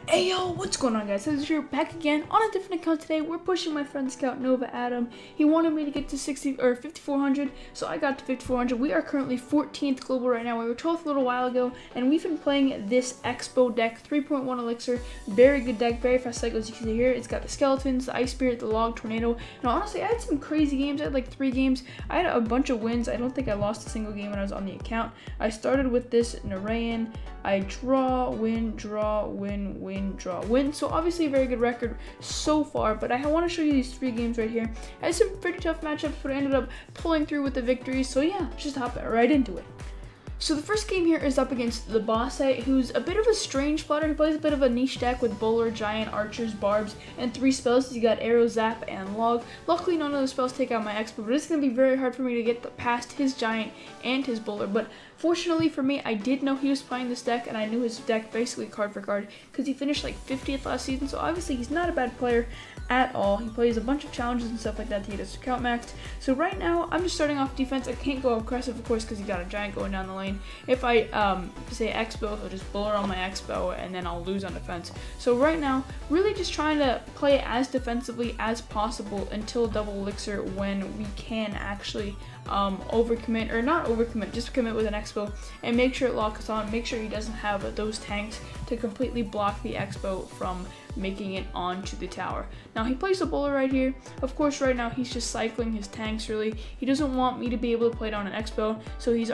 Hey yo, what's going on guys? This is here back again on a different account today. We're pushing my friend Scout Nova Adam. He wanted me to get to 5400, so I got to 5400. We are currently 14th global right now. We were 12th a little while ago, and we've been playing this Expo deck, 3.1 elixir. Very good deck, very fast cycle as you can see here. It's got the skeletons, the ice spirit, the log, tornado. Now honestly, I had some crazy games. I had like 3 games. I had a bunch of wins. I don't think I lost a single game when I was on the account. I started with this Narayan. I draw, win, draw, win, win, draw, win. So obviously a very good record so far, but I want to show you these 3 games right here. I had some pretty tough matchups, but I ended up pulling through with the victories. So yeah, just hop right into it. So the first game here is up against the Bossite, who's a bit of a strange player. He plays a bit of a niche deck with Bowler, Giant, Archers, Barbs, and 3 spells. You got Arrow, Zap, and Log. Luckily, none of the spells take out my Expo, but it's going to be very hard for me to get past his Giant and his Bowler. But fortunately for me, I did know he was playing this deck, and I knew his deck basically card for card, because he finished like 50th last season, so obviously he's not a bad player at all. He plays a bunch of challenges and stuff like that to get his account maxed. So right now, I'm just starting off defense. I can't go aggressive, of course, because he got a Giant going down the lane. If I say Expo, I'll just Bowler on my Expo, and then I'll lose on defense. So right now, really just trying to play as defensively as possible until double elixir, when we can actually overcommit, or not overcommit, just commit with an Expo and make sure it locks on, make sure he doesn't have those tanks to completely block the Expo from making it onto the tower. Now he plays a Bowler right here. Of course right now he's just cycling his tanks really. He doesn't want me to be able to play it on an Expo, so he's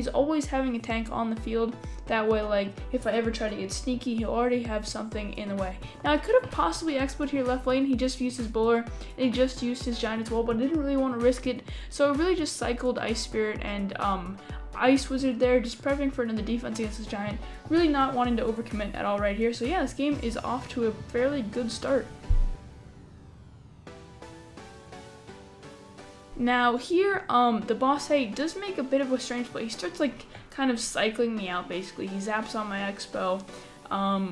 always having a tank on the field. That way, like, if I ever try to get sneaky, he'll already have something in the way. Now I could have possibly Expo'd here left lane. He just used his Bowler and he just used his Giant as well, but I didn't really want to risk it, so I really just cycled Ice Spirit and Ice Wizard there, just prepping for another defense against this Giant, really not wanting to overcommit at all right here. So yeah, this game is off to a fairly good start. Now here, the Bossite does make a bit of a strange play. He starts like kind of cycling me out basically. He zaps on my Expo,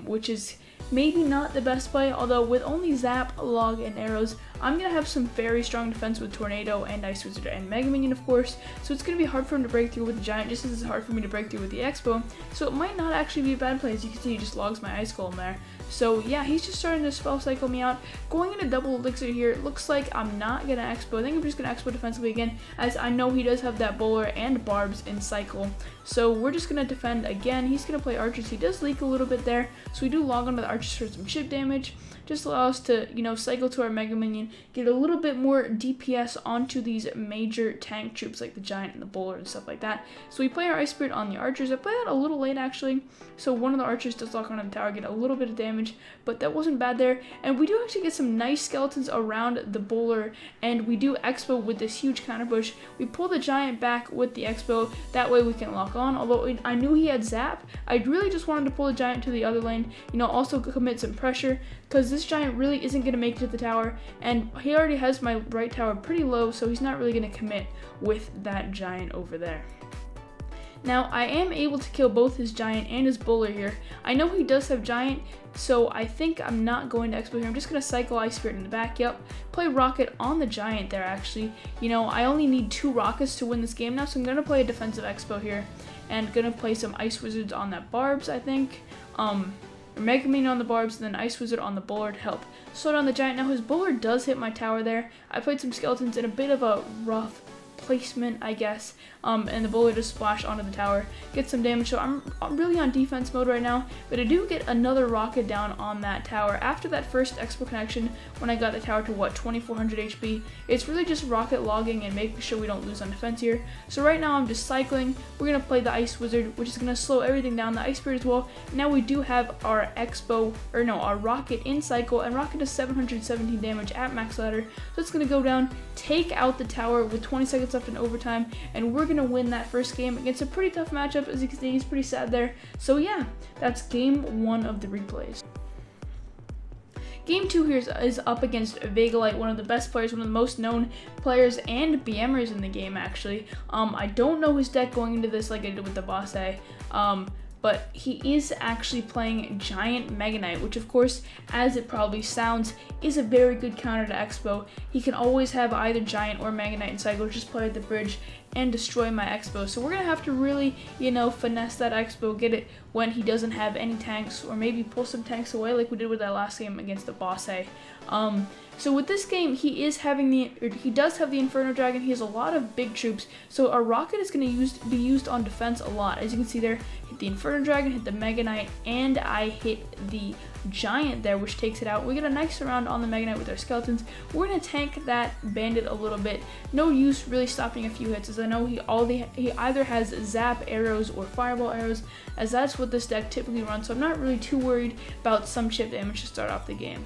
which is maybe not the best play, although with only Zap, Log, and Arrows, I'm going to have some very strong defense with Tornado and Ice Wizard and Mega Minion, of course, so it's going to be hard for him to break through with the Giant, just as it's hard for me to break through with the Expo, so it might not actually be a bad play. As you can see, he just logs my Ice Golem there. So yeah, he's just starting to spell cycle me out. Going into double elixir here, it looks like I'm not going to Expo. I think I'm just going to Expo defensively again, as I know he does have that Bowler and Barbs in cycle. So we're just going to defend again. He's going to play Archers. He does leak a little bit there, so we do log onto the Archers for some chip damage. Just allow us to, you know, cycle to our Mega Minion, get a little bit more DPS onto these major tank troops like the Giant and the Bowler and stuff like that. So we play our Ice Spirit on the Archers. I play that a little late actually, so one of the Archers does lock onto the tower, get a little bit of damage, but that wasn't bad there. And we do actually get some nice skeletons around the Bowler, and we do Expo with this huge counter push. We pull the Giant back with the Expo, that way we can lock on. Although I knew he had Zap, I really just wanted to pull the Giant to the other lane, you know, also commit some pressure, because this Giant really isn't going to make it to the tower, and he already has my right tower pretty low, so he's not really going to commit with that Giant over there. Now, I am able to kill both his Giant and his Bowler here. I know he does have Giant, so I think I'm not going to Expo here. I'm just going to cycle Ice Spirit in the back. Yep, play Rocket on the Giant there, actually. You know, I only need 2 Rockets to win this game now, so I'm going to play a defensive Expo here, and going to play some Ice Wizards on that Barbs, I think. Mega Minion on the Barbs, and then Ice Wizard on the Bowler to help slow down the Giant. Now his Bowler does hit my tower there. I played some skeletons in a bit of a rough placement, I guess, and the Bowler just splashed onto the tower, get some damage. So I'm really on defense mode right now, but I do get another rocket down on that tower after that first Expo connection when I got the tower to what, 2400 HP. It's really just rocket logging and making sure we don't lose on defense here. So right now I'm just cycling. We're gonna play the Ice Wizard, which is gonna slow everything down, the Ice Spirit as well. Now we do have our Expo, or no, our Rocket in cycle, and Rocket does 717 damage at max ladder. So it's gonna go down, take out the tower with 20 seconds left in overtime, and we're gonna win that first game against a pretty tough matchup. As you can see, he's pretty sad there. So yeah, that's game 1 of the replays. Game 2 here is up against Vegalite, one of the best players, one of the most known players and BMers in the game, actually. I don't know his deck going into this like I did with the Boss A, but he is actually playing Giant Mega Knight, which of course, as it probably sounds, is a very good counter to Expo. He can always have either Giant or Mega Knight in cycle, just play at the bridge, and destroy my Expo. So we're going to have to really, you know, finesse that Expo, get it when he doesn't have any tanks, or maybe pull some tanks away like we did with that last game against the Boss A. So with this game, he does have the Inferno Dragon. He has a lot of big troops, so our rocket is going to be used on defense a lot. As you can see there, hit the Inferno Dragon, hit the Mega Knight, and I hit the Giant there, which takes it out. We get a nice round on the Mega Knight with our skeletons. We're going to tank that Bandit a little bit. No use really stopping a few hits, as I know he either has Zap arrows or Fireball arrows, as that's what this deck typically runs, so I'm not really too worried about some chip damage to start off the game.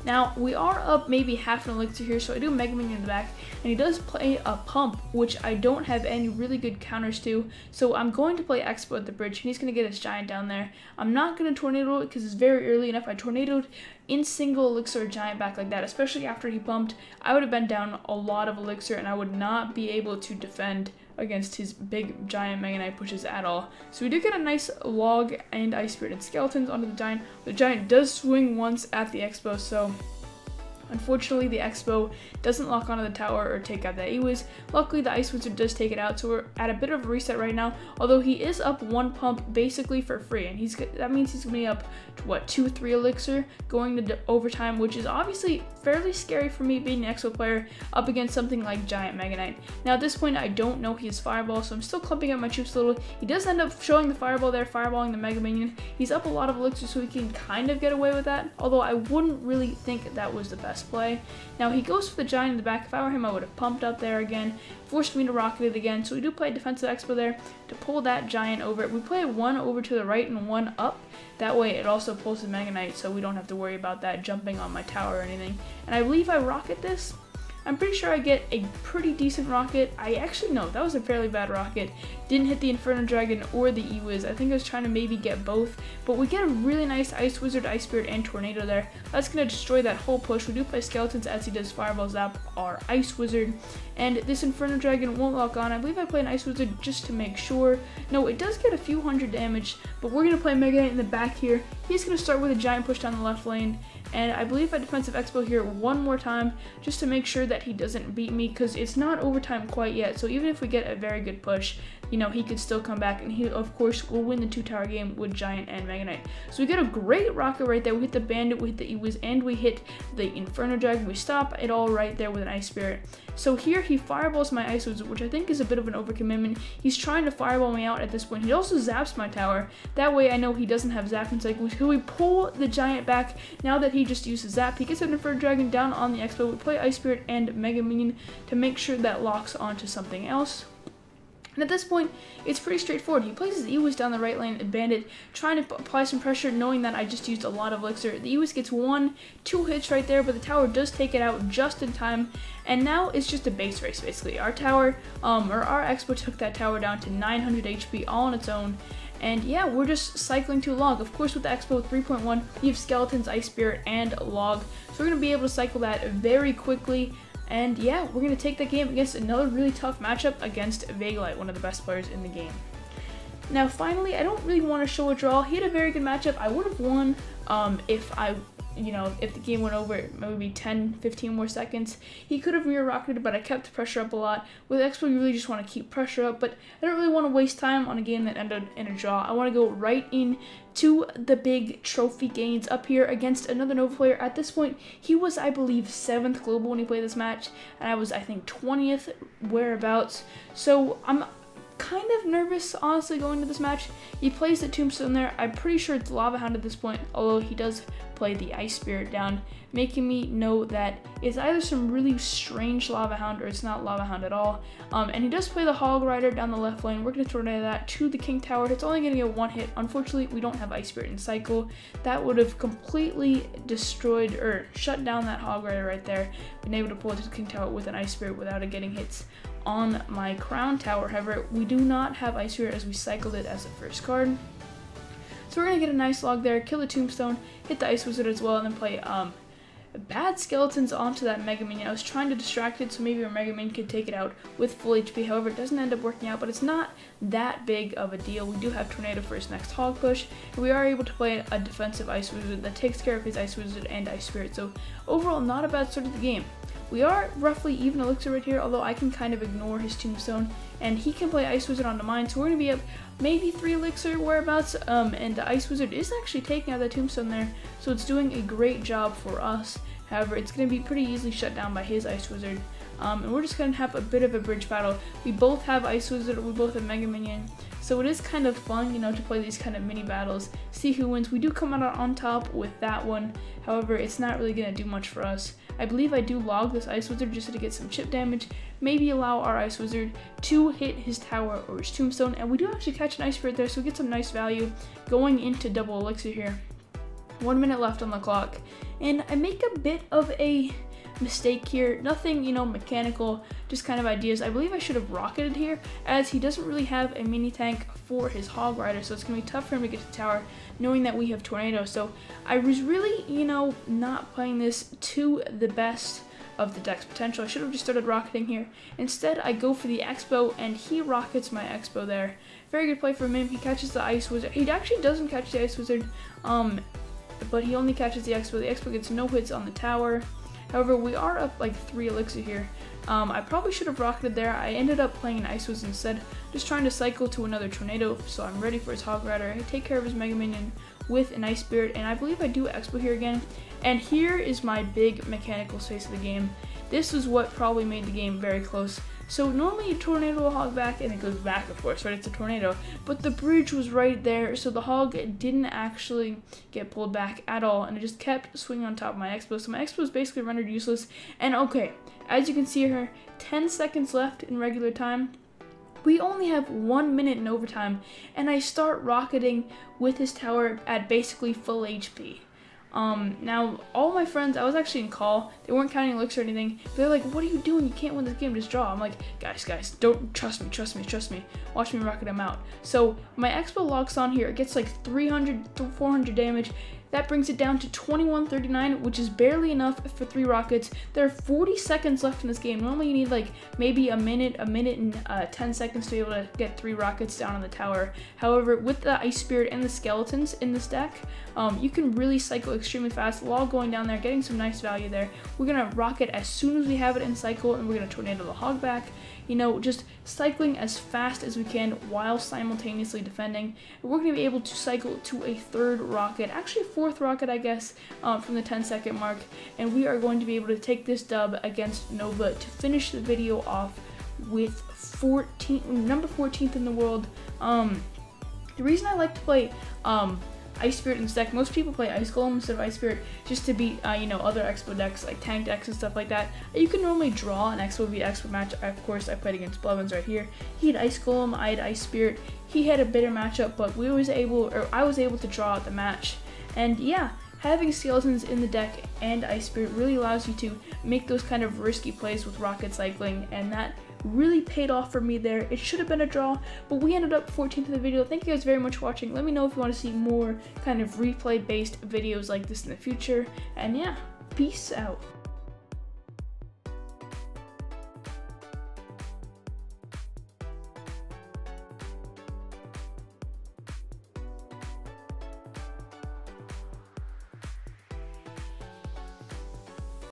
Now, we are up maybe half an elixir here, so I do Mega Minion in the back, and he does play a Pump, which I don't have any really good counters to, so I'm going to play Expo at the bridge, and he's going to get his Giant down there. I'm not going to Tornado it because it's very early, and if I Tornadoed in single elixir Giant back like that, especially after he pumped, I would have been down a lot of elixir, and I would not be able to defend against his big Giant Mega Knight pushes at all. So we do get a nice log and Ice Spirit and Skeletons onto the Giant. The Giant does swing once at the Expo, so unfortunately the Expo doesn't lock onto the tower or take out that E-Wiz. Luckily the Ice Wizard does take it out, so we're at a bit of a reset right now, although he is up one pump basically for free, and that means he's going to be up to what, 2-3 elixir going to overtime, which is obviously fairly scary for me being an Expo player up against something like Giant Mega Knight. Now at this point I don't know he has Fireball, so I'm still clumping up my troops a little. He does end up showing the Fireball there, fireballing the Mega Minion. He's up a lot of elixir, so he can kind of get away with that, although I wouldn't really think that was the best play. Now he goes for the Giant in the back. If I were him, I would have pumped up there again, forced me to rocket it again. So we do play defensive Expo there to pull that Giant over. We play one over to the right and one up. That way it also pulls the Mega Knight, so we don't have to worry about that jumping on my tower or anything. And I believe I rocket this. I'm pretty sure I get a pretty decent rocket. No, that was a fairly bad rocket. Didn't hit the Inferno Dragon or the E-Wiz. I think I was trying to maybe get both, but we get a really nice Ice Wizard, Ice Spirit, and Tornado there. That's going to destroy that whole push. We do play Skeletons as he does Fireball Zap our Ice Wizard, and this Inferno Dragon won't lock on. I believe I play an Ice Wizard just to make sure. No, it does get a few hundred damage, but we're going to play Mega Knight in the back here. He's going to start with a Giant push down the left lane, and I believe I defensive Expo here one more time just to make sure that he doesn't beat me, because it's not overtime quite yet. So even if we get a very good push, you know, he could still come back, and he of course will win the 2-tower game with Giant and Mega Knight. So we get a great rocket right there. We hit the Bandit, we hit the E-Wiz, and we hit the Inferno Dragon. We stop it all right there with an Ice Spirit. So here he fireballs my Ice Wizard, which I think is a bit of an overcommitment. He's trying to fireball me out at this point. He also zaps my tower. That way I know he doesn't have Zap in cycle. So we pull the Giant back now that he just uses Zap. He gets an Inferno Dragon down on the Expo. We play Ice Spirit and Mega Minion to make sure that locks onto something else. And at this point, it's pretty straightforward. He places the E-Wiz down the right lane, and Bandit, trying to apply some pressure, knowing that I just used a lot of elixir. The E-Wiz gets 1-2 hits right there, but the tower does take it out just in time. And now it's just a base race, basically. Our tower, our Expo took that tower down to 900 HP all on its own. And yeah, we're just cycling to log. Of course, with the Expo 3.1, you have Skeletons, Ice Spirit, and log. So we're going to be able to cycle that very quickly. And yeah, we're going to take that game against another really tough matchup against Vegalite, one of the best players in the game. Now finally, I don't really want to show a draw. He had a very good matchup. I would have won if the game went over maybe 10-15 more seconds. He could have mirror rocketed, but I kept the pressure up a lot. With Expo, you really just want to keep pressure up, but I don't really want to waste time on a game that ended in a draw. I want to go right in to the big trophy gains up here against another Nova player. At this point, he was, I believe, 7th global when he played this match, and I was, I think, 20th whereabouts. So I'm kind of nervous, honestly, going to this match. He plays the Tombstone there. I'm pretty sure it's Lava Hound at this point, although he does play the Ice Spirit down, making me know that it's either some really strange Lava Hound or it's not Lava Hound at all. And he does play the Hog Rider down the left lane. We're going to tornado that to the King Tower. It's only going to get 1 hit. Unfortunately, we don't have Ice Spirit in cycle. That would have completely destroyed or shut down that Hog Rider right there. Been able to pull it to the King Tower with an Ice Spirit without it getting hits on my Crown Tower. However, we do not have Ice Spirit as we cycled it as the first card. So we're going to get a nice log there, kill the Tombstone, hit the Ice Wizard as well, and then play bad Skeletons onto that Mega Minion. I was trying to distract it so maybe our Mega Minion could take it out with full HP. However, it doesn't end up working out, but it's not that big of a deal. We do have Tornado for his next Hog push, and we are able to play a defensive Ice Wizard that takes care of his Ice Wizard and Ice Spirit. So overall, not a bad start of the game. We are roughly even elixir right here, although I can kind of ignore his tombstone, and he can play Ice Wizard onto mine, so we're going to be up maybe 3 elixir whereabouts, and the Ice Wizard is actually taking out the tombstone there, so it's doing a great job for us. However, it's going to be pretty easily shut down by his Ice Wizard, and we're just going to have a bit of a bridge battle. We both have Ice Wizard, we both have Mega Minion, so it is kind of fun, you know, to play these kind of mini battles, see who wins. We do come out on top with that one, however, it's not really going to do much for us. I believe I do log this Ice Wizard just to get some chip damage, maybe allow our Ice Wizard to hit his tower or his tombstone, and we do actually catch an Ice Spirit there, so we get some nice value going into double elixir here. 1 minute left on the clock, and I make a bit of a mistake here. Nothing, you know, mechanical, just kind of ideas. I believe I should have rocketed here, as he doesn't really have a mini tank for his Hog Rider, so it's going to be tough for him to get to the tower, knowing that we have Tornado. So I was really, you know, not playing this to the best of the deck's potential. I should have just started rocketing here. Instead, I go for the Expo, and he rockets my Expo there. Very good play from him. He catches the Ice Wizard. He actually doesn't catch the Ice Wizard, but he only catches the Expo. The Expo gets no hits on the tower. However, we are up like 3 elixir here. I probably should have rocketed there. I ended up playing an Ice Wizard instead, just trying to cycle to another Tornado, so I'm ready for his Hog Rider. I take care of his Mega Minion with an Ice Spirit, and I believe I do Expo here again. And here is my big mechanical space of the game. This is what probably made the game very close. So normally a Tornado will hog back, and it goes back, of course, right? It's a Tornado. But the bridge was right there, so the hog didn't actually get pulled back at all, and it just kept swinging on top of my Expo. So my Expo is basically rendered useless. And okay, as you can see here, 10 seconds left in regular time. We only have 1 minute in overtime, and I start rocketing with his tower at basically full HP. Now, all my friends, I was actually in call, they weren't counting elixir or anything, they're like, what are you doing, you can't win this game, just draw. I'm like, guys, don't, trust me, watch me rocket him out. So, my Expo locks on here, it gets like 300 to 400 damage, that brings it down to 2139, which is barely enough for 3 rockets. There are 40 seconds left in this game. Normally you need like maybe a minute and 10 seconds to be able to get 3 rockets down on the tower. However, with the Ice Spirit and the skeletons in this deck, you can really cycle extremely fast. While going down there, getting some nice value there. We're gonna rocket as soon as we have it in cycle, and we're gonna Tornado the hog back. You know, just cycling as fast as we can while simultaneously defending. And we're going to be able to cycle to a 3rd rocket, actually 4th rocket, I guess, from the 10-second mark. And we are going to be able to take this dub against Nova to finish the video off with number 14th in the world. The reason I like to play Ice Spirit in this deck, most people play Ice Golem instead of Ice Spirit just to beat, you know, other Expo decks like tank decks and stuff like that. You can normally draw an Expo v Expo match. Of course, I played against Blevins right here. He had Ice Golem, I had Ice Spirit. He had a better matchup, but I was able to draw out the match. And yeah, having skeletons in the deck and Ice Spirit really allows you to make those kind of risky plays with rocket cycling, and that really paid off for me there. It should have been a draw, but we ended up 14th in the video. Thank you guys very much for watching. Let me know if you want to see more kind of replay based videos like this in the future, and yeah, peace out.